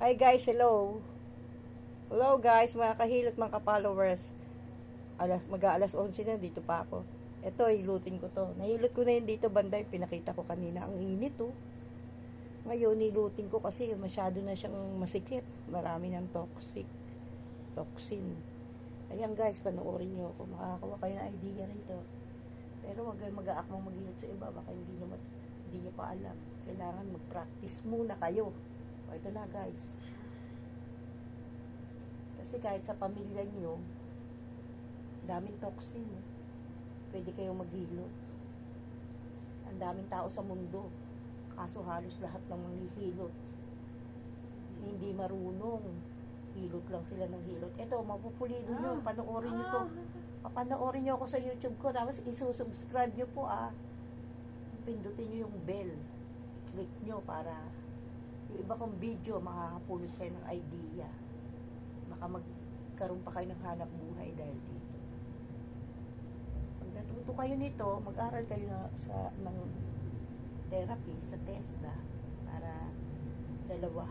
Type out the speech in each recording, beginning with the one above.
Hi guys, hello. Hello guys, mga kahilot, mga ka-followers. Mag-aalas 11 na, dito pa ako. Ito, hilutin ko to. Nahilot ko na yun dito, banda yung pinakita ko kanina. Ang init oh. Ngayon, hilutin ko kasi masyado na siyang masikip. Marami ng toxin. Ayan guys, panoorin nyo ako. Makakakuha kayo ng idea rito. Pero wag kayong mag-aakmang maghilot sa iba. Baka hindi nyo pa alam. Kailangan mag-practice muna kayo. O, ito na guys. Kasi kahit sa pamilya nyo, daming toxin. Pwede kayong maghilot. Ang daming tao sa mundo. Kaso halos lahat ng manghihilot hindi marunong. Hilot lang sila ng hilot. Ito, mapupulido nyo. Panoorin nyo to. Papanoorin nyo ako sa YouTube ko. Tapos isusubscribe nyo po Pindutin nyo yung bell. Click nyo para yung iba kong video makakapulot kayo ng idea. Baka magkaroon pa kayo ng hanap buhay dahil dito. Pag natuto kayo nito, mag-aral kayo ng therapy sa TESDA para dalawa.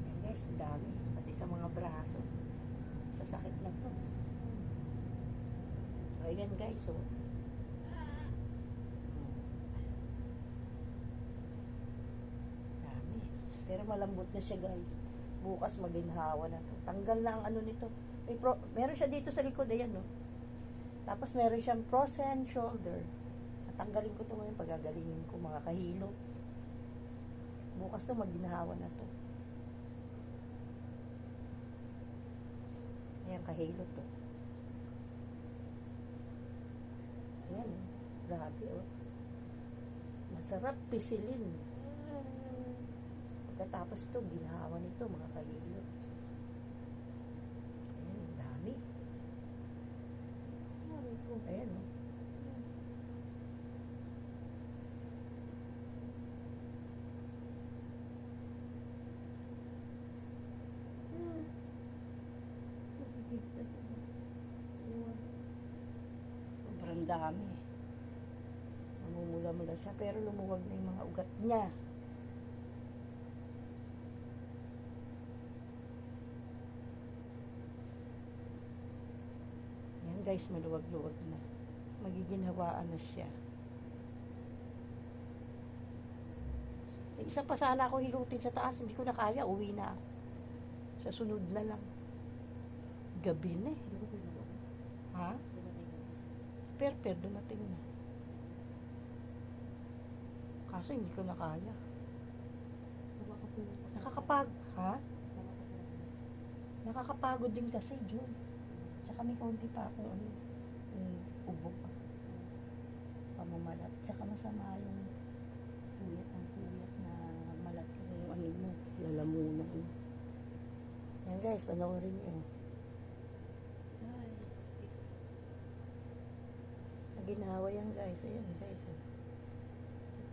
Yan guys, dami. Pati sa mga braso. Sa sakit na to. Ayan guys, oh. Dami. Pero malambot na siya guys. Bukas maginhawa na to. Tanggal na ang ano nito. Meron siya dito sa likod, ayan no. Tapos meron siyang frozen shoulder. Tanggalin ko to ngayon, pagagalingin ko mga kahilo. Bukas to maginhawa na to. Ayan, kahilo to. Ayan, grabe oh. Masarap pisilin. Pagkatapos ito, ginhawa nito mga kahilo. Ayan, dami. Ayan oh. Sobrang dami. Namumula-mula siya pero lumuwag na yung mga ugat niya. Yan guys, maluwag-luwag na. Magiginhawaan na siya. Isa pa sana ako hilutin sa taas, hindi ko na kaya, uwi na ako. Sa sunod na lang. Gabi na eh. Ha? Per dumating na. Kaso hindi ko na kaya. Nakakapagod din kasi, Jun. Tsaka may konti pa ako, ubo pa. Pamamalat. Tsaka masama yung puyat na malat yung lalamunan. Yan guys, panoorin nyo. Ginawa yan guys. Ayan guys.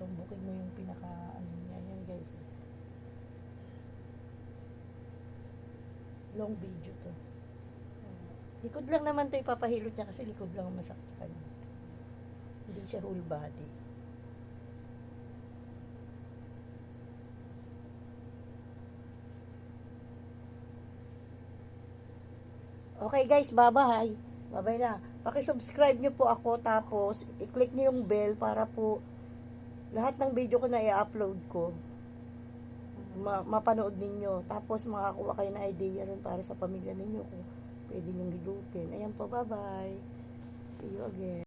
Tumbukin mo yung pinaka niya. Ayan guys. Long video to. Likod lang naman to ipapahilot niya kasi likod lang ang masakit sa kanya. Hindi siya whole body. Okay guys, bye-bye. Bye-bye na. Paki-subscribe nyo po ako tapos i-click nyo yung bell para po lahat ng video ko na i-upload ko mapanood ninyo. Tapos makakuha kayo ng idea rin para sa pamilya ninyo kung pwede nyo hilutin. Ayan po, bye-bye. See you again.